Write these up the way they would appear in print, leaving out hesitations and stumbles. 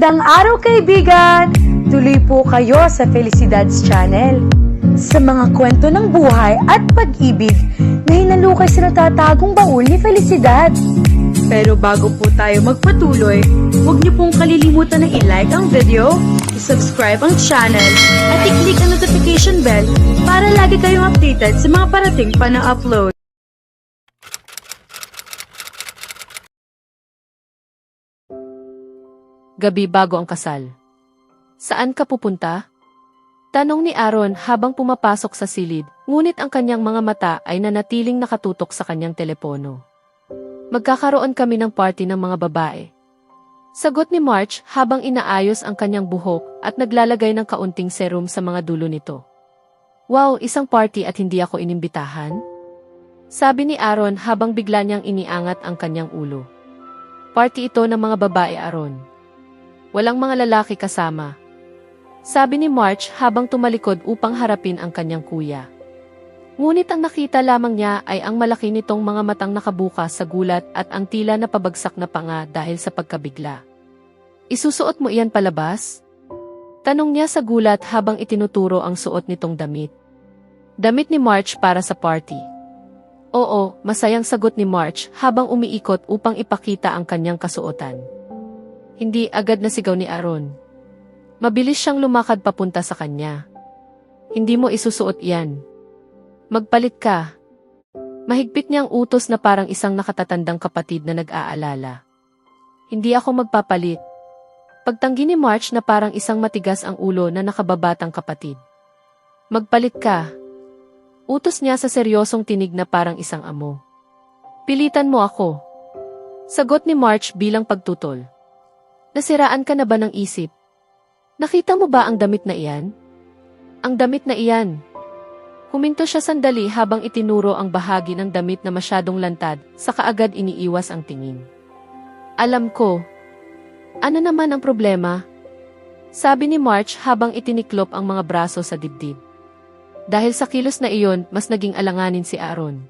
Magandang araw kaibigan! Tuloy po kayo sa Felicidad's Channel. Sa mga kwento ng buhay at pag-ibig na hinalukay sa natatagong baul ni Felicidad. Pero bago po tayo magpatuloy, huwag niyo pong kalilimutan na i-like ang video, i-subscribe ang channel, at i-click ang notification bell para lagi kayong updated sa mga parating pa na upload. Gabi bago ang kasal. Saan ka pupunta? Tanong ni Aaron habang pumapasok sa silid, ngunit ang kanyang mga mata ay nanatiling nakatutok sa kanyang telepono. Magkakaroon kami ng party ng mga babae. Sagot ni March habang inaayos ang kanyang buhok at naglalagay ng kaunting serum sa mga dulo nito. Wow, isang party at hindi ako inimbitahan? Sabi ni Aaron habang bigla niyang iniangat ang kanyang ulo. Party ito ng mga babae, Aaron. Walang mga lalaki kasama. Sabi ni March habang tumalikod upang harapin ang kanyang kuya. Ngunit ang nakita lamang niya ay ang malaki nitong mga matang nakabukas sa gulat at ang tila na pabagsak na panga dahil sa pagkabigla. Isusuot mo iyan palabas? Tanong niya sa gulat habang itinuturo ang suot nitong damit. Damit ni March para sa party. Oo, masayang sagot ni March habang umiikot upang ipakita ang kanyang kasuotan. Hindi agad nasigaw ni Aaron. Mabilis siyang lumakad papunta sa kanya. Hindi mo isusuot yan. Magpalit ka. Mahigpit niyang utos na parang isang nakatatandang kapatid na nag-aalala. Hindi ako magpapalit. Pagtanggi ni March na parang isang matigas ang ulo na nakababatang kapatid. Magpalit ka. Utos niya sa seryosong tinig na parang isang amo. Pilitan mo ako. Sagot ni March bilang pagtutol. Nasiraan ka na ba ng isip? Nakita mo ba ang damit na iyan? Ang damit na iyan. Huminto siya sandali habang itinuro ang bahagi ng damit na masyadong lantad, sa kaagad iniiwas ang tingin. Alam ko. Ano naman ang problema? Sabi ni March habang itiniklop ang mga braso sa dibdib. Dahil sa kilos na iyon, mas naging alanganin si Aaron.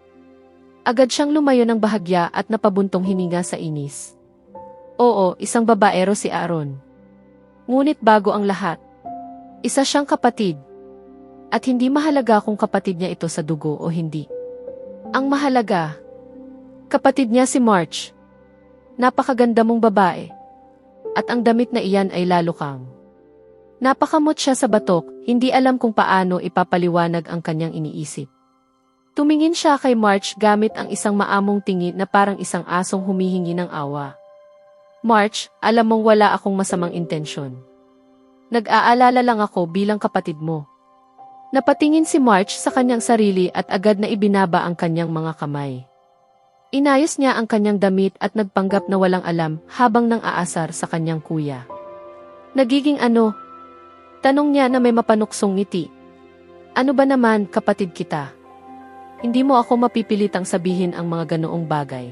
Agad siyang lumayo ng bahagya at napabuntong hininga sa inis. Oo, isang babaero si Aaron. Ngunit bago ang lahat, isa siyang kapatid. At hindi mahalaga kung kapatid niya ito sa dugo o hindi. Ang mahalaga, kapatid niya si March. Napakaganda mong babae. At ang damit na iyan ay lalo kang. Napakamot siya sa batok, hindi alam kung paano ipapaliwanag ang kanyang iniisip. Tumingin siya kay March gamit ang isang maamong tingin na parang isang asong humihingi ng awa. March, alam mong wala akong masamang intensyon. Nag-aalala lang ako bilang kapatid mo. Napatingin si March sa kanyang sarili at agad na ibinaba ang kanyang mga kamay. Inayos niya ang kanyang damit at nagpanggap na walang alam habang nang aasar sa kanyang kuya. Nagiging ano? Tanong niya na may mapanuksong ngiti. Ano ba naman, kapatid kita? Hindi mo ako mapipilitang sabihin ang mga ganoong bagay.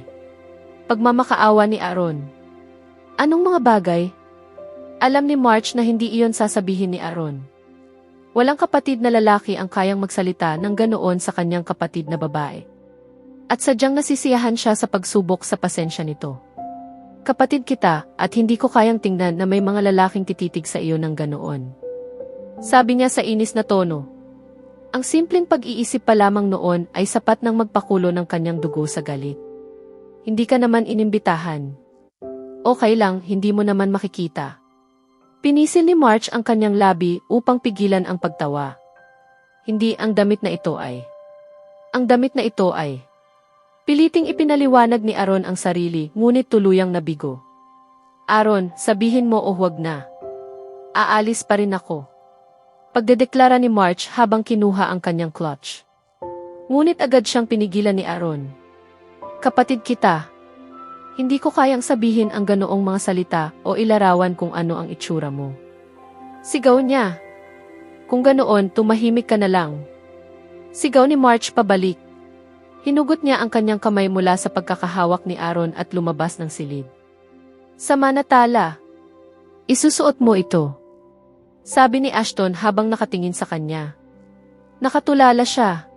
Pagmamakaawa ni Aaron. Anong mga bagay? Alam ni March na hindi iyon sasabihin ni Aaron. Walang kapatid na lalaki ang kayang magsalita ng ganoon sa kanyang kapatid na babae. At sadyang nasisiyahan siya sa pagsubok sa pasensya nito. Kapatid kita at hindi ko kayang tingnan na may mga lalaking tititig sa iyo ng ganoon. Sabi niya sa inis na tono. Ang simpleng pag-iisip pa lamang noon ay sapat ng magpakulo ng kanyang dugo sa galit. Hindi ka naman inimbitahan. Okay lang, hindi mo naman makikita. Pinisil ni March ang kanyang labi upang pigilan ang pagtawa. Hindi ang damit na ito ay. Ang damit na ito ay. Piliting ipinaliwanag ni Aaron ang sarili, ngunit tuluyang nabigo. Aaron, sabihin mo o huwag na. Aalis pa rin ako. Pagdedeklara ni March habang kinuha ang kanyang clutch. Ngunit agad siyang pinigilan ni Aaron. Kapatid kita. Hindi ko kayang sabihin ang ganoong mga salita o ilarawan kung ano ang itsura mo. Sigaw niya. Kung ganoon, tumahimik ka na lang. Sigaw ni March pabalik. Hinugot niya ang kanyang kamay mula sa pagkakahawak ni Aaron at lumabas ng silid. Samanatala. Isusuot mo ito. Sabi ni Ashton habang nakatingin sa kanya. Nakatulala siya.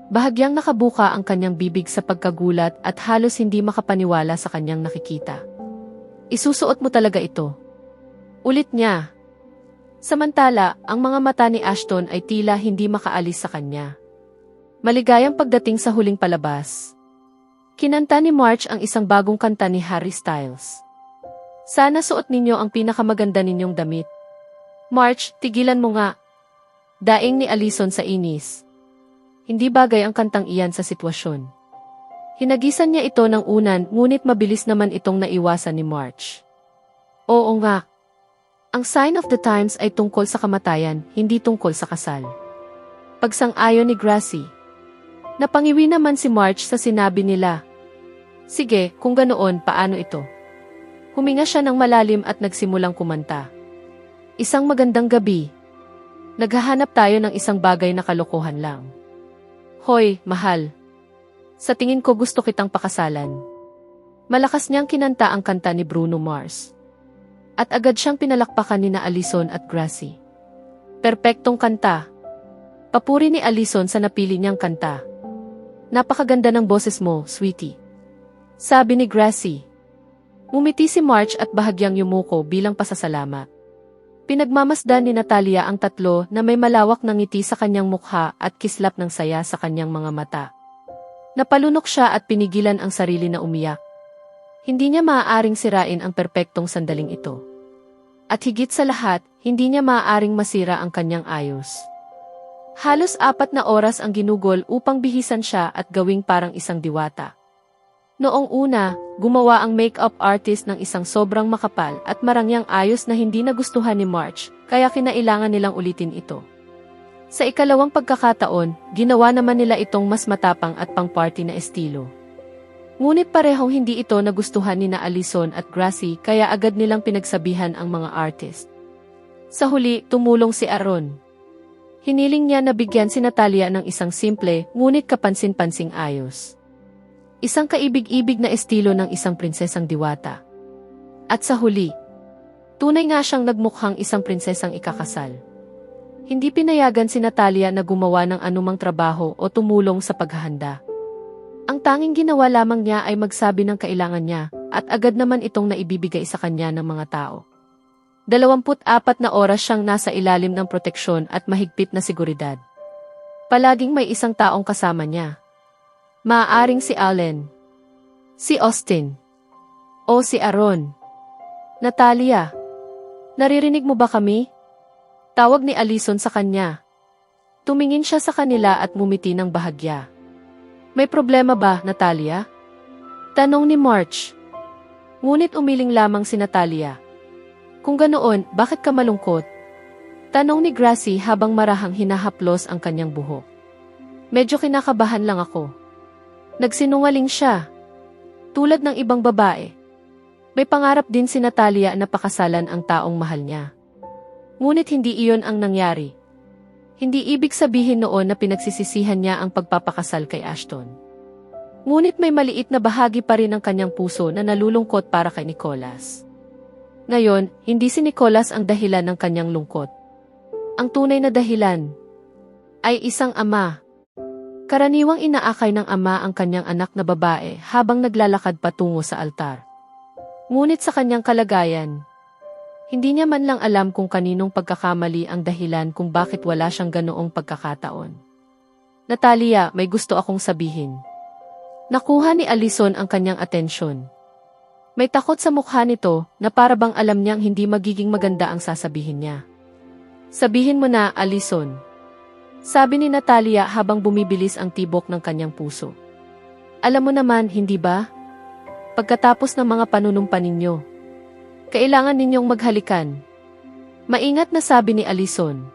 Bahagyang nakabuka ang kanyang bibig sa pagkagulat at halos hindi makapaniwala sa kanyang nakikita. Isusuot mo talaga ito. Ulit niya. Samantala, ang mga mata ni Ashton ay tila hindi makaalis sa kanya. Maligayang pagdating sa huling palabas. Kinanta ni March ang isang bagong kanta ni Harry Styles. Sana suot ninyo ang pinakamaganda ninyong damit. March, tigilan mo nga. Daing ni Allison sa inis. Hindi bagay ang kantang iyan sa sitwasyon. Hinagisan niya ito ng unan, ngunit mabilis naman itong naiwasan ni March. Oo nga. Ang sign of the times ay tungkol sa kamatayan, hindi tungkol sa kasal. Pagsang-ayon ni Gracie. Napangiwi naman si March sa sinabi nila. Sige, kung ganoon, paano ito? Huminga siya ng malalim at nagsimulang kumanta. Isang magandang gabi. Naghahanap tayo ng isang bagay na kalokohan lang. Hoy, mahal. Sa tingin ko gusto kitang pakasalan. Malakas niyang kinanta ang kanta ni Bruno Mars. At agad siyang pinalakpakan ni Allison at Gracie. Perpektong kanta. Papuri ni Allison sa napili niyang kanta. Napakaganda ng boses mo, sweetie. Sabi ni Gracie. Ngumiti si March at bahagyang yumuko bilang pasasalamat. Pinagmamasdan ni Natalia ang tatlo na may malawak na ngiti sa kanyang mukha at kislap ng saya sa kanyang mga mata. Napalunok siya at pinigilan ang sarili na umiyak. Hindi niya maaaring sirain ang perpektong sandaling ito. At higit sa lahat, hindi niya maaaring masira ang kanyang ayos. Halos 4 na oras ang ginugol upang bihisan siya at gawing parang isang diwata. Noong una, gumawa ang makeup artist ng isang sobrang makapal at marangyang ayos na hindi nagustuhan ni March, kaya kinailangan nilang ulitin ito. Sa ikalawang pagkakataon, ginawa naman nila itong mas matapang at pang-party na estilo. Ngunit parehong hindi ito nagustuhan ni Allison at Gracie kaya agad nilang pinagsabihan ang mga artist. Sa huli, tumulong si Aaron. Hiniling niya na bigyan si Natalia ng isang simple, ngunit kapansin-pansing ayos. Isang kaibig-ibig na estilo ng isang prinsesang diwata. At sa huli, tunay nga siyang nagmukhang isang prinsesang ikakasal. Hindi pinayagan si Natalia na gumawa ng anumang trabaho o tumulong sa paghahanda. Ang tanging ginawa lamang niya ay magsabi ng kailangan niya, at agad naman itong naibibigay sa kanya ng mga tao. 24 na oras siyang nasa ilalim ng proteksyon at mahigpit na seguridad. Palaging may isang taong kasama niya. Maaaring si Allen, si Austin, o si Aaron. Natalia, naririnig mo ba kami? Tawag ni Allison sa kanya. Tumingin siya sa kanila at ngumiti ng bahagya. May problema ba, Natalia? Tanong ni March. Ngunit umiling lamang si Natalia. Kung ganoon, bakit ka malungkot? Tanong ni Gracie habang marahang hinahaplos ang kanyang buhok. Medyo kinakabahan lang ako. Nagsinungaling siya. Tulad ng ibang babae. May pangarap din si Natalia na pakasalan ang taong mahal niya. Ngunit hindi iyon ang nangyari. Hindi ibig sabihin noon na pinagsisisihan niya ang pagpapakasal kay Ashton. Ngunit may maliit na bahagi pa rin ng kanyang puso na nalulungkot para kay Nicholas. Ngayon, hindi si Nicholas ang dahilan ng kanyang lungkot. Ang tunay na dahilan ay isang ama. Karaniwang inaakay ng ama ang kanyang anak na babae habang naglalakad patungo sa altar. Ngunit sa kanyang kalagayan, hindi niya man lang alam kung kaninong pagkakamali ang dahilan kung bakit wala siyang ganoong pagkakataon. Natalia, may gusto akong sabihin. Nakuha ni Allison ang kanyang atensyon. May takot sa mukha nito na para bang alam niyang hindi magiging maganda ang sasabihin niya. Sabihin mo na, Allison. Sabi ni Natalia habang bumibilis ang tibok ng kanyang puso. Alam mo naman, hindi ba? Pagkatapos ng mga panunumpa ninyo, kailangan ninyong maghalikan. Maingat na sabi ni Allison.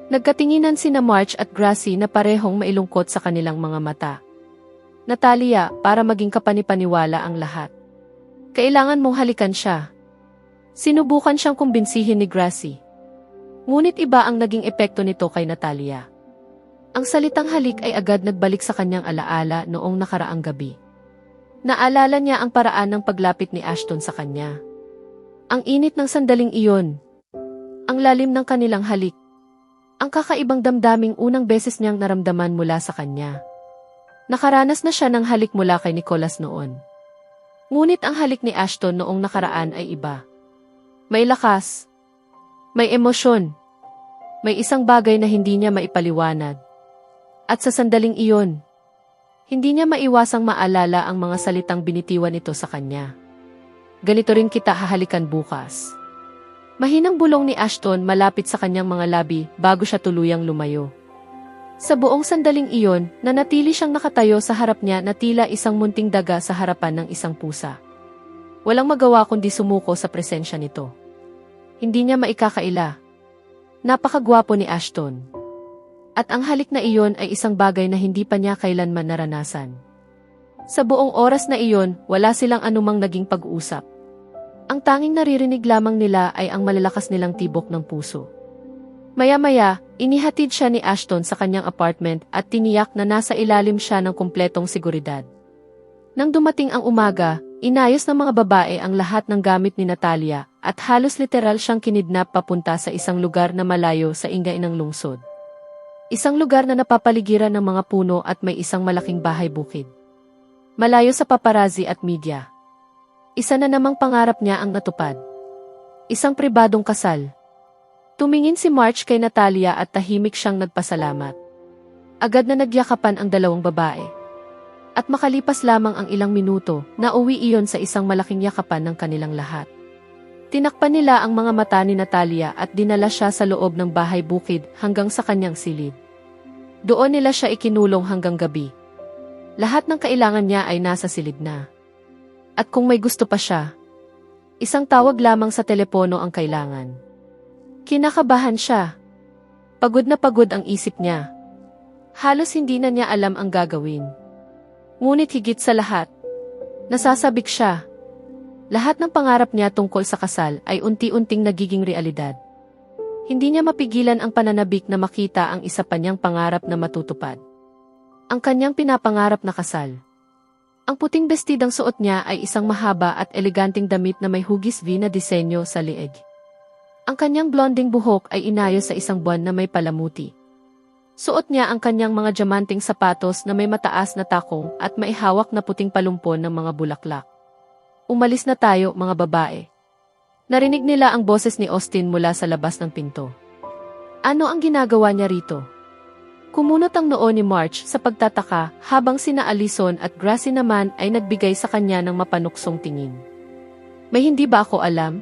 Nagkatinginan sina March at Gracie na parehong mailungkot sa kanilang mga mata. Natalia, para maging kapanipaniwala ang lahat. Kailangan mong halikan siya. Sinubukan siyang kumbinsihin ni Gracie. Ngunit iba ang naging epekto nito kay Natalia. Ang salitang halik ay agad nagbalik sa kanyang alaala noong nakaraang gabi. Naalala niya ang paraan ng paglapit ni Ashton sa kanya. Ang init ng sandaling iyon. Ang lalim ng kanilang halik. Ang kakaibang damdaming unang beses niyang naramdaman mula sa kanya. Nakaranas na siya ng halik mula kay Nicholas noon. Ngunit ang halik ni Ashton noong nakaraan ay iba. May lakas. May emosyon. May isang bagay na hindi niya maipaliwanag. At sa sandaling iyon, hindi niya maiwasang maalala ang mga salitang binitiwan ito sa kanya. Ganito rin kita hahalikan bukas. Mahinang bulong ni Ashton malapit sa kanyang mga labi bago siya tuluyang lumayo. Sa buong sandaling iyon, nanatili siyang nakatayo sa harap niya na tila isang munting daga sa harapan ng isang pusa. Walang magawa kundi sumuko sa presensya nito. Hindi niya maikakaila. Napakagwapo ni Ashton. At ang halik na iyon ay isang bagay na hindi pa niya kailanman naranasan. Sa buong oras na iyon, wala silang anumang naging pag-uusap. Ang tanging naririnig lamang nila ay ang malalakas nilang tibok ng puso. Maya-maya, inihatid siya ni Ashton sa kanyang apartment at tiniyak na nasa ilalim siya ng kumpletong seguridad. Nang dumating ang umaga, inayos ng mga babae ang lahat ng gamit ni Natalia at halos literal siyang kinidnap papunta sa isang lugar na malayo sa ingay ng lungsod. Isang lugar na napapaligiran ng mga puno at may isang malaking bahay-bukid. Malayo sa paparazzi at media. Isa na namang pangarap niya ang natupad. Isang pribadong kasal. Tumingin si March kay Natalia at tahimik siyang nagpasalamat. Agad na nagyakapan ang dalawang babae. At makalipas lamang ang ilang minuto, nauwi iyon sa isang malaking yakapan ng kanilang lahat. Tinakpan nila ang mga mata ni Natalia at dinala siya sa loob ng bahay-bukid hanggang sa kanyang silid. Doon nila siya ikinulong hanggang gabi. Lahat ng kailangan niya ay nasa silid na. At kung may gusto pa siya, isang tawag lamang sa telepono ang kailangan. Kinakabahan siya. Pagod na pagod ang isip niya. Halos hindi na niya alam ang gagawin. Ngunit higit sa lahat, nasasabik siya. Lahat ng pangarap niya tungkol sa kasal ay unti-unting nagiging realidad. Hindi niya mapigilan ang pananabik na makita ang isa pa niyang pangarap na matutupad. Ang kanyang pinapangarap na kasal. Ang puting bestidang suot niya ay isang mahaba at eleganteng damit na may hugis V na disenyo sa liig. Ang kanyang blonding buhok ay inayos sa isang buwan na may palamuti. Suot niya ang kanyang mga diamanteng sapatos na may mataas na takong at may hawak na puting palumpon ng mga bulaklak. Umalis na tayo, mga babae. Narinig nila ang boses ni Austin mula sa labas ng pinto. Ano ang ginagawa niya rito? Kumunot ang noo ni March sa pagtataka habang sina Allison at Gracie naman ay nagbigay sa kanya ng mapanuksong tingin. May hindi ba ako alam?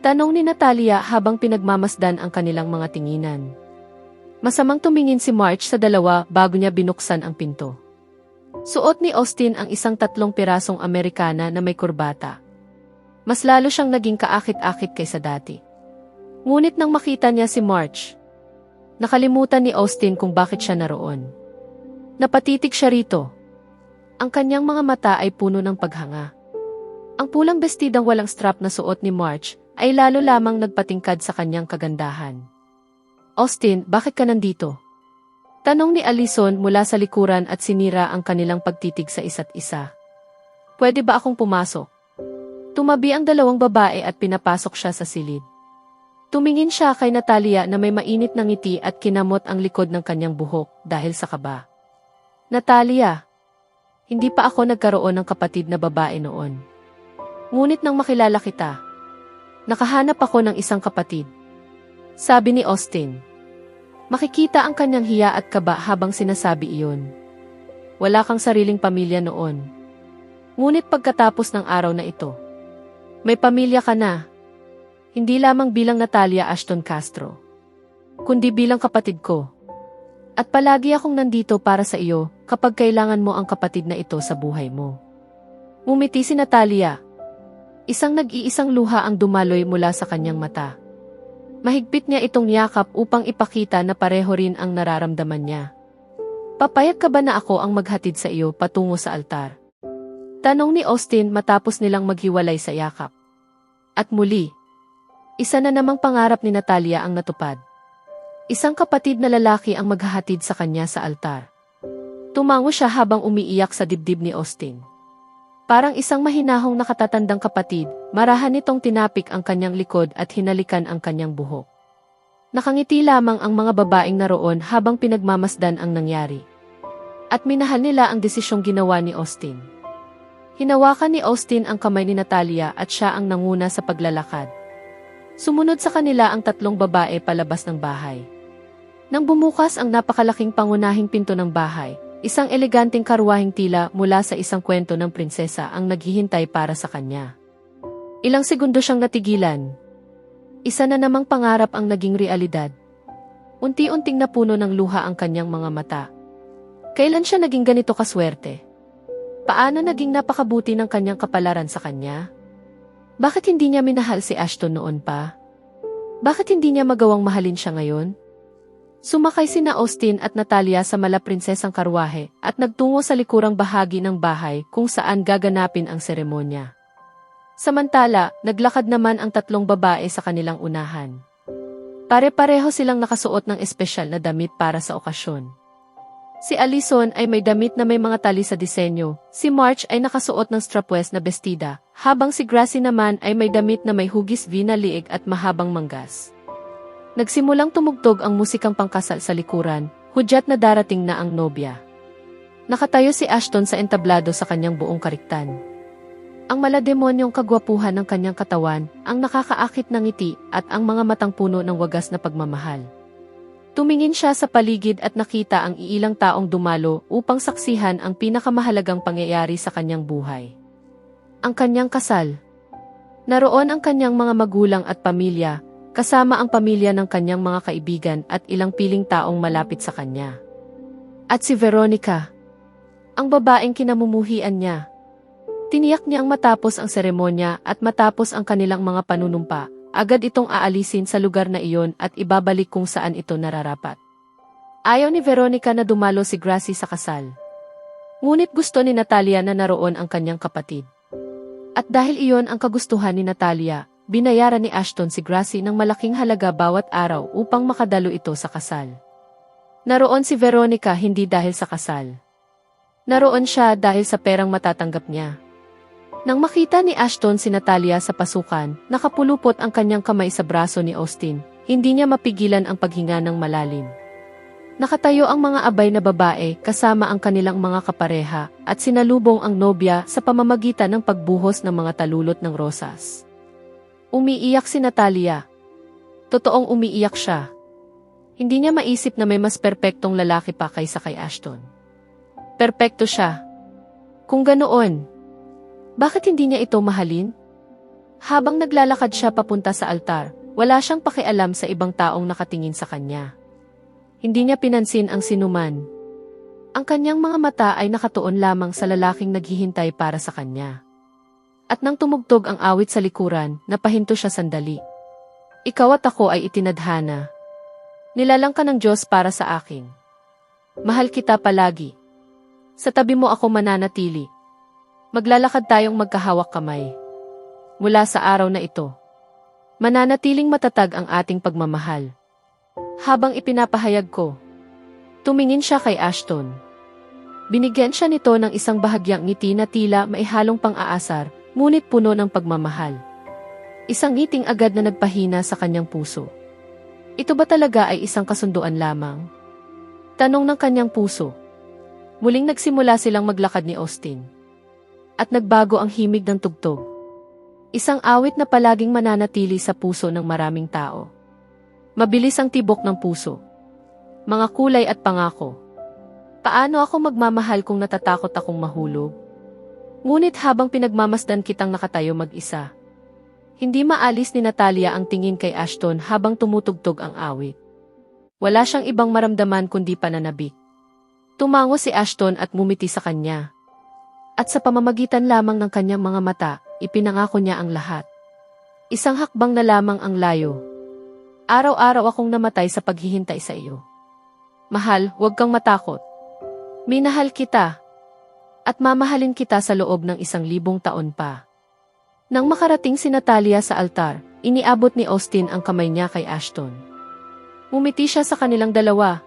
Tanong ni Natalia habang pinagmamasdan ang kanilang mga tinginan. Masamang tumingin si March sa dalawa bago niya binuksan ang pinto. Suot ni Austin ang isang 3 pirasong Amerikana na may kurbata. Mas lalo siyang naging kaakit-akit kaysa dati. Ngunit nang makita niya si March, nakalimutan ni Austin kung bakit siya naroon. Napatitig siya rito. Ang kanyang mga mata ay puno ng paghanga. Ang pulang bestidang walang strap na suot ni March ay lalo lamang nagpatingkad sa kanyang kagandahan. Austin, bakit ka nandito? Tanong ni Allison mula sa likuran at sinira ang kanilang pagtitig sa isa't isa. Pwede ba akong pumasok? Tumabi ang dalawang babae at pinapasok siya sa silid. Tumingin siya kay Natalia na may mainit na ngiti at kinamot ang likod ng kanyang buhok dahil sa kaba. Natalia, hindi pa ako nagkaroon ng kapatid na babae noon. Ngunit nang makilala kita, nakahanap ako ng isang kapatid. Sabi ni Austin. Makikita ang kanyang hiya at kaba habang sinasabi iyon. Wala kang sariling pamilya noon. Ngunit pagkatapos ng araw na ito, may pamilya ka na. Hindi lamang bilang Natalia Ashton Castro, kundi bilang kapatid ko. At palagi akong nandito para sa iyo kapag kailangan mo ang kapatid na ito sa buhay mo. Ngumiti si Natalia. Isang nag-iisang luha ang dumaloy mula sa kanyang mata. Mahigpit niya itong yakap upang ipakita na pareho rin ang nararamdaman niya. Papayag ka ba na ako ang maghatid sa iyo patungo sa altar? Tanong ni Austin matapos nilang maghiwalay sa yakap. At muli, isa na namang pangarap ni Natalia ang natupad. Isang kapatid na lalaki ang maghahatid sa kanya sa altar. Tumango siya habang umiiyak sa dibdib ni Austin. Parang isang mahinahong nakatatandang kapatid, marahan nitong tinapik ang kanyang likod at hinalikan ang kanyang buhok. Nakangiti lamang ang mga babaeng naroon habang pinagmamasdan ang nangyari. At minahal nila ang desisyong ginawa ni Austin. Hinawakan ni Austin ang kamay ni Natalia at siya ang nanguna sa paglalakad. Sumunod sa kanila ang tatlong babae palabas ng bahay. Nang bumukas ang napakalaking pangunahing pinto ng bahay, isang eleganteng karwaheng tila mula sa isang kwento ng prinsesa ang naghihintay para sa kanya. Ilang segundo siyang natigilan. Isa na namang pangarap ang naging realidad. Unti-unting napuno ng luha ang kanyang mga mata. Kailan siya naging ganito kaswerte? Paano naging napakabuti ng kanyang kapalaran sa kanya? Bakit hindi niya minahal si Ashton noon pa? Bakit hindi niya magawang mahalin siya ngayon? Sumakay sina Austin at Natalia sa malaprinsesang karwahe at nagtungo sa likurang bahagi ng bahay kung saan gaganapin ang seremonya. Samantala, naglakad naman ang tatlong babae sa kanilang unahan. Pare-pareho silang nakasuot ng espesyal na damit para sa okasyon. Si Allison ay may damit na may mga tali sa disenyo, si March ay nakasuot ng strapless na bestida, habang si Gracie naman ay may damit na may hugis V na liig at mahabang manggas. Nagsimulang tumugtog ang musikang pangkasal sa likuran, hudyat na darating na ang nobya. Nakatayo si Ashton sa entablado sa kanyang buong kariktan. Ang malademonyong kagwapuhan ng kanyang katawan, ang nakakaakit ng ngiti at ang mga matang puno ng wagas na pagmamahal. Tumingin siya sa paligid at nakita ang iilang taong dumalo upang saksihan ang pinakamahalagang pangyayari sa kanyang buhay. Ang kanyang kasal. Naroon ang kanyang mga magulang at pamilya, kasama ang pamilya ng kanyang mga kaibigan at ilang piling taong malapit sa kanya. At si Veronica, ang babaeng kinamumuhian niya. Tiniyak niya ang matapos ang seremonya at matapos ang kanilang mga panunumpa, agad itong aalisin sa lugar na iyon at ibabalik kung saan ito nararapat. Ayaw ni Veronica na dumalo si Gracie sa kasal. Ngunit gusto ni Natalia na naroon ang kanyang kapatid. At dahil iyon ang kagustuhan ni Natalia, binayaran ni Ashton si Gracie ng malaking halaga bawat araw upang makadalo ito sa kasal. Naroon si Veronica hindi dahil sa kasal. Naroon siya dahil sa perang matatanggap niya. Nang makita ni Ashton si Natalia sa pasukan, nakapulupot ang kanyang kamay sa braso ni Austin, hindi niya mapigilan ang paghinga ng malalim. Nakatayo ang mga abay na babae kasama ang kanilang mga kapareha at sinalubong ang nobya sa pamamagitan ng pagbuhos ng mga talulot ng rosas. Umiiyak si Natalia. Totoong umiiyak siya. Hindi niya maisip na may mas perpektong lalaki pa kaysa kay Ashton. Perpekto siya. Kung ganoon, bakit hindi niya ito mahalin? Habang naglalakad siya papunta sa altar, wala siyang pakialam sa ibang taong nakatingin sa kanya. Hindi niya pinansin ang sinuman. Ang kanyang mga mata ay nakatuon lamang sa lalaking naghihintay para sa kanya. At nang tumugtog ang awit sa likuran, napahinto siya sandali. Ikaw at ako ay itinadhana. Nilalang ka ng Diyos para sa akin. Mahal kita palagi. Sa tabi mo ako mananatili. Maglalakad tayong magkahawak kamay. Mula sa araw na ito, mananatiling matatag ang ating pagmamahal. Habang ipinapahayag ko, tumingin siya kay Ashton. Binigyan siya nito ng isang bahagyang ngiti na tila maihalong pang-aasar, ngunit puno ng pagmamahal. Isang ngiting agad na nagpahina sa kanyang puso. Ito ba talaga ay isang kasunduan lamang? Tanong ng kanyang puso. Muling nagsimula silang maglakad ni Austin. At nagbago ang himig ng tugtog. Isang awit na palaging mananatili sa puso ng maraming tao. Mabilis ang tibok ng puso. Mga kulay at pangako. Paano ako magmamahal kung natatakot akong mahulog? Ngunit habang pinagmamasdan kitang nakatayo mag-isa, hindi maalis ni Natalia ang tingin kay Ashton habang tumutugtog ang awit. Wala siyang ibang maramdaman kundi pananabik. Tumango si Ashton at ngumiti sa kanya. At sa pamamagitan lamang ng kanyang mga mata, ipinangako niya ang lahat. Isang hakbang na lamang ang layo. Araw-araw akong namatay sa paghihintay sa iyo. Mahal, huwag kang matakot. Minahal kita. At mamahalin kita sa loob ng 1,000 taon pa. Nang makarating si Natalia sa altar, iniabot ni Austin ang kamay niya kay Ashton. Umiti siya sa kanilang dalawa.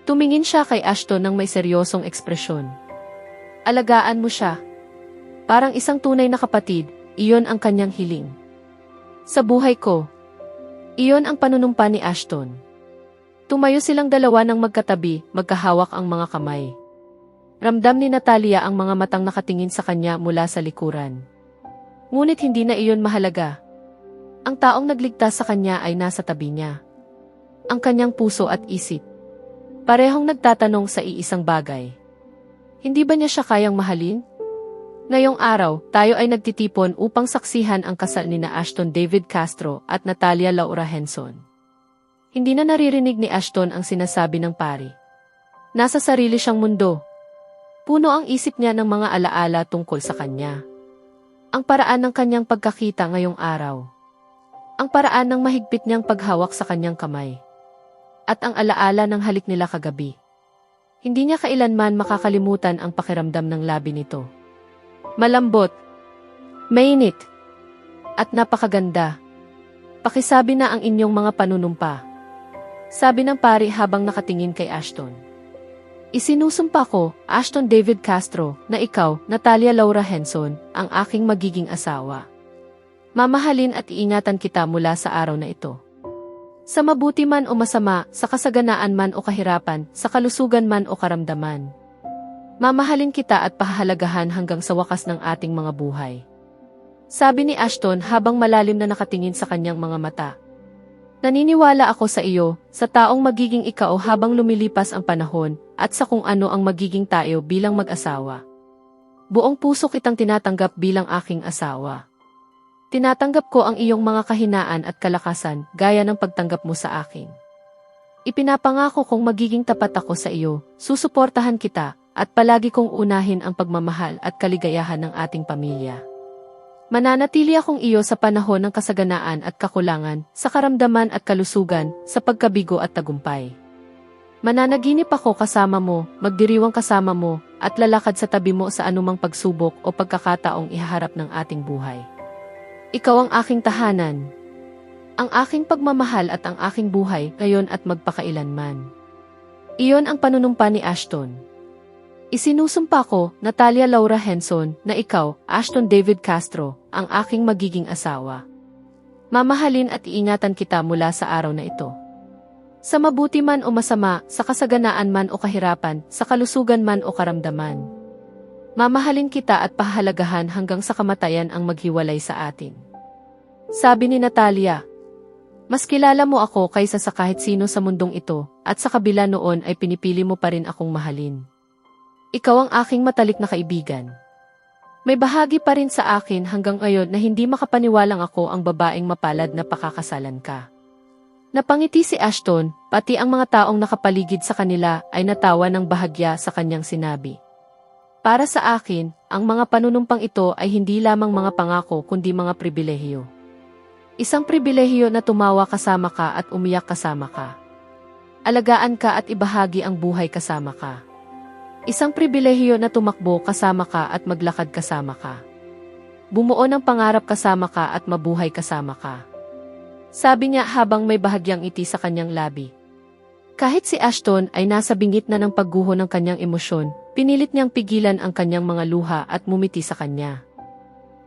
Tumingin siya kay Ashton ng may seryosong ekspresyon. Alagaan mo siya. Parang isang tunay na kapatid, iyon ang kanyang hiling. Sa buhay ko, iyon ang panunumpa ni Ashton. Tumayo silang dalawa ng magkatabi, magkahawak ang mga kamay. Ramdam ni Natalia ang mga matang nakatingin sa kanya mula sa likuran. Ngunit hindi na iyon mahalaga. Ang taong nagligtas sa kanya ay nasa tabi niya. Ang kanyang puso at isip. Parehong nagtatanong sa iisang bagay. Hindi ba niya siya kayang mahalin? Ngayong araw, tayo ay nagtitipon upang saksihan ang kasal ni na Ashton David Castro at Natalia Laura Henson. Hindi na naririnig ni Ashton ang sinasabi ng pari. Nasa sarili siyang mundo. Puno ang isip niya ng mga alaala tungkol sa kanya. Ang paraan ng kanyang pagkakita ngayong araw. Ang paraan ng mahigpit niyang paghawak sa kanyang kamay. At ang alaala ng halik nila kagabi. Hindi niya kailanman makakalimutan ang pakiramdam ng labi nito. Malambot, mainit, at napakaganda. Pakisabi na ang inyong mga panunumpa. Sabi ng pari habang nakatingin kay Ashton. Isinusumpa ko, Ashton David Castro, na ikaw, Natalia Laura Henson, ang aking magiging asawa. Mamahalin at iingatan kita mula sa araw na ito. Sa mabuti man o masama, sa kasaganaan man o kahirapan, sa kalusugan man o karamdaman. Mamahalin kita at pahahalagahan hanggang sa wakas ng ating mga buhay. Sabi ni Ashton habang malalim na nakatingin sa kanyang mga mata. Naniniwala ako sa iyo, sa taong magiging ikaw habang lumilipas ang panahon, at sa kung ano ang magiging tayo bilang mag-asawa. Buong puso kitang tinatanggap bilang aking asawa. Tinatanggap ko ang iyong mga kahinaan at kalakasan, gaya ng pagtanggap mo sa akin. Ipinapangako kong magiging tapat ako sa iyo, susuportahan kita, at palagi kong unahin ang pagmamahal at kaligayahan ng ating pamilya. Mananatili akong iyo sa panahon ng kasaganaan at kakulangan, sa karamdaman at kalusugan, sa pagkabigo at tagumpay. Mananaginip ako kasama mo, magdiriwang kasama mo, at lalakad sa tabi mo sa anumang pagsubok o pagkakataong ihaharap ng ating buhay. Ikaw ang aking tahanan, ang aking pagmamahal at ang aking buhay ngayon at magpakailanman. Iyon ang panunumpa ni Ashton. Isinusumpa ko, Natalia Laura Henson, na ikaw, Ashton David Castro, ang aking magiging asawa. Mamahalin at iingatan kita mula sa araw na ito. Sa mabuti man o masama, sa kasaganaan man o kahirapan, sa kalusugan man o karamdaman. Mamahalin kita at pahalagahan hanggang sa kamatayan ang maghiwalay sa atin. Sabi ni Natalia, mas kilala mo ako kaysa sa kahit sino sa mundong ito, at sa kabila noon ay pinipili mo pa rin akong mahalin. Ikaw ang aking matalik na kaibigan. May bahagi pa rin sa akin hanggang ngayon na hindi makapaniwalang ako ang babaeng mapalad na pakakasalan ka. Napangiti si Ashton, pati ang mga taong nakapaligid sa kanila ay natawa ng bahagya sa kanyang sinabi. Para sa akin, ang mga panunumpang ito ay hindi lamang mga pangako kundi mga pribilehiyo. Isang pribilehiyo na tumawa kasama ka at umiyak kasama ka. Alagaan ka at ibahagi ang buhay kasama ka. Isang pribilehiyo na tumakbo kasama ka at maglakad kasama ka. Bumuo ng pangarap kasama ka at mabuhay kasama ka. Sabi niya habang may bahagyang ngiti sa kanyang labi. Kahit si Ashton ay nasa bingit na ng pagguho ng kanyang emosyon, pinilit niyang pigilan ang kanyang mga luha at mumiti sa kanya.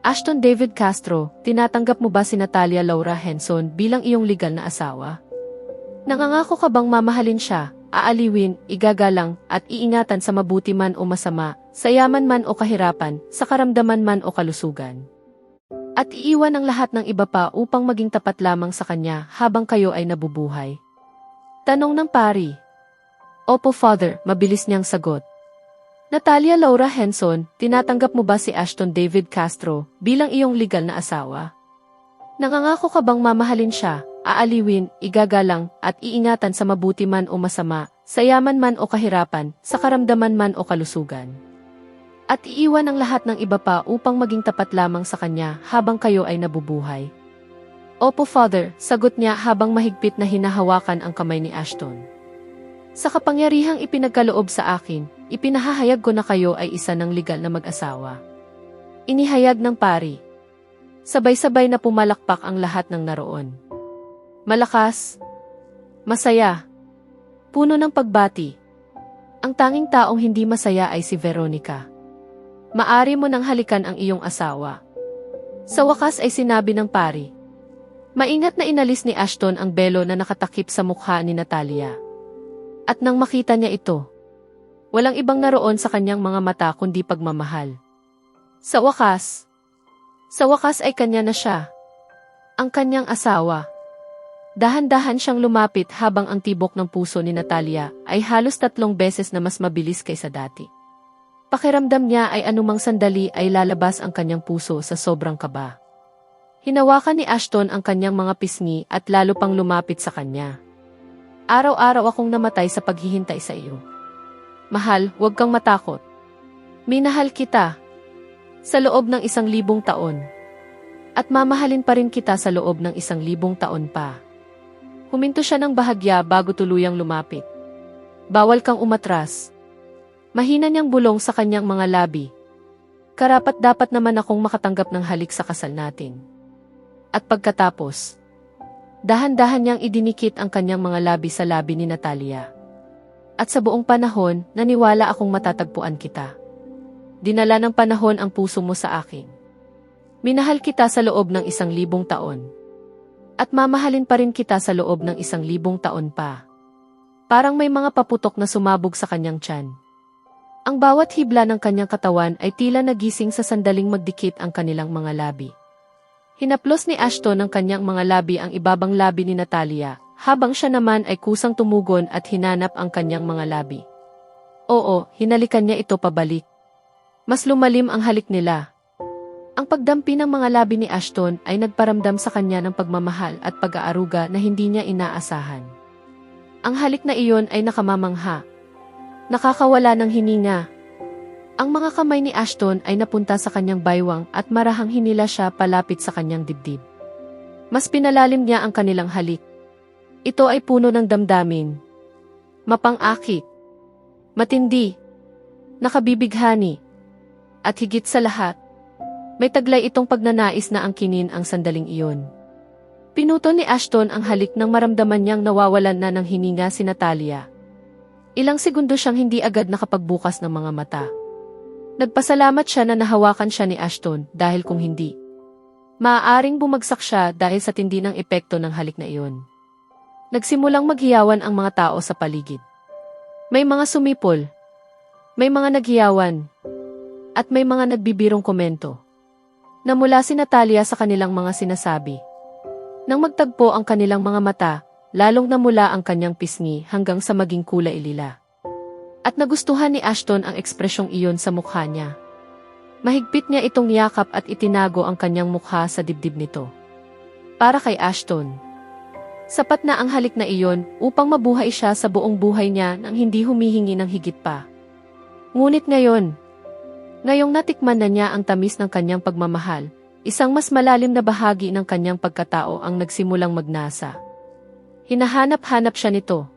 Ashton David Castro, tinatanggap mo ba si Natalia Laura Henson bilang iyong legal na asawa? Nangangako ka bang mamahalin siya? Aaliwin, igagalang, at iingatan sa mabuti man o masama, sa yaman man o kahirapan, sa karamdaman man o kalusugan. At iiwan ang lahat ng iba pa upang maging tapat lamang sa kanya habang kayo ay nabubuhay. Tanong ng pari. Opo, Father, mabilis niyang sagot. Natalia Laura Henson, tinatanggap mo ba si Ashton David Castro bilang iyong legal na asawa? Nangangako ka bang mamahalin siya? Aaliwin, igagalang, at iingatan sa mabuti man o masama, sa yaman man o kahirapan, sa karamdaman man o kalusugan. At iiwan ang lahat ng iba pa upang maging tapat lamang sa kanya habang kayo ay nabubuhay. Opo, Father, sagot niya habang mahigpit na hinahawakan ang kamay ni Ashton. Sa kapangyarihang ipinagkaloob sa akin, ipinahahayag ko na kayo ay isa ng legal na mag-asawa. Inihayag ng pari. Sabay-sabay na pumalakpak ang lahat ng naroon. Malakas, masaya, puno ng pagbati. Ang tanging taong hindi masaya ay si Veronica. Maari mo nang halikan ang iyong asawa. Sa wakas ay sinabi ng pari. Maingat na inalis ni Ashton ang belo na nakatakip sa mukha ni Natalia. At nang makita niya ito, walang ibang naroon sa kanyang mga mata kundi pagmamahal. Sa wakas ay kanya na siya. Ang kanyang asawa. Dahan-dahan siyang lumapit habang ang tibok ng puso ni Natalia ay halos 3 beses na mas mabilis kaysa dati. Pakiramdam niya ay anumang sandali ay lalabas ang kanyang puso sa sobrang kaba. Hinawakan ni Ashton ang kanyang mga pisngi at lalo pang lumapit sa kanya. Araw-araw akong namatay sa paghihintay sa iyo. Mahal, huwag kang matakot. Minahal kita. Sa loob ng 1,000 taon. At mamahalin pa rin kita sa loob ng 1,000 taon pa. Huminto siya ng bahagya bago tuluyang lumapit. Bawal kang umatras. Mahina niyang bulong sa kanyang mga labi. Karapat-dapat naman akong makatanggap ng halik sa kasal natin. At pagkatapos, dahan-dahan niyang idinikit ang kanyang mga labi sa labi ni Natalia. At sa buong panahon, naniwala akong matatagpuan kita. Dinala ng panahon ang puso mo sa akin. Minahal kita sa loob ng 1,000 taon. At mamahalin pa rin kita sa loob ng 1,000 taon pa. Parang may mga paputok na sumabog sa kanyang tiyan. Ang bawat hibla ng kanyang katawan ay tila nagising sa sandaling magdikit ang kanilang mga labi. Hinaplos ni Ashton ng kanyang mga labi ang ibabang labi ni Natalia, habang siya naman ay kusang tumugon at hinanap ang kanyang mga labi. Oo, hinalikan niya ito pabalik. Mas lumalim ang halik nila. Ang pagdampi ng mga labi ni Ashton ay nagparamdam sa kanya ng pagmamahal at pag-aaruga na hindi niya inaasahan. Ang halik na iyon ay nakamamangha. Nakakawala ng hininga. Ang mga kamay ni Ashton ay napunta sa kanyang baywang at marahang hinila siya palapit sa kanyang dibdib. Mas pinalalim niya ang kanilang halik. Ito ay puno ng damdamin. Mapang-akit. Matindi. Nakabibighani. At higit sa lahat, may taglay itong pagnanais na angkinin ang sandaling iyon. Pinuto ni Ashton ang halik nang maramdaman niyang nawawalan na ng hininga si Natalia. Ilang segundo siyang hindi agad nakapagbukas ng mga mata. Nagpasalamat siya na nahawakan siya ni Ashton dahil kung hindi, maaaring bumagsak siya dahil sa tindi ng epekto ng halik na iyon. Nagsimulang maghiyawan ang mga tao sa paligid. May mga sumipol, may mga naghiyawan, at may mga nagbibirong komento. Namula si Natalia sa kanilang mga sinasabi. Nang magtagpo ang kanilang mga mata, lalong namula ang kanyang pisngi hanggang sa maging kulay lila. At nagustuhan ni Ashton ang ekspresyong iyon sa mukha niya. Mahigpit niya itong yakap at itinago ang kanyang mukha sa dibdib nito. Para kay Ashton, sapat na ang halik na iyon upang mabuhay siya sa buong buhay niya nang hindi humihingi ng higit pa. Ngunit ngayong natikman na niya ang tamis ng kanyang pagmamahal, isang mas malalim na bahagi ng kanyang pagkatao ang nagsimulang magnasa. Hinahanap-hanap siya nito.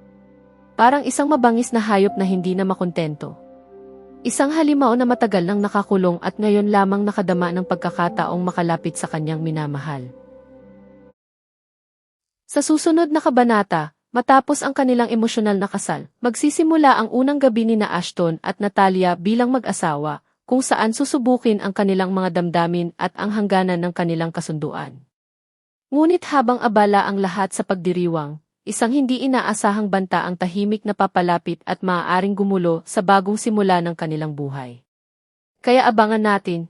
Parang isang mabangis na hayop na hindi na makontento. Isang halimaw na matagal nang nakakulong at ngayon lamang nakadama ng pagkakataong makalapit sa kanyang minamahal. Sa susunod na kabanata, matapos ang kanilang emosyonal na kasal, magsisimula ang unang gabi ni na Ashton at Natalia bilang mag-asawa, kung saan susubukin ang kanilang mga damdamin at ang hangganan ng kanilang kasunduan. Ngunit habang abala ang lahat sa pagdiriwang, isang hindi inaasahang banta ang tahimik na papalapit at maaaring gumulo sa bagong simula ng kanilang buhay. Kaya abangan natin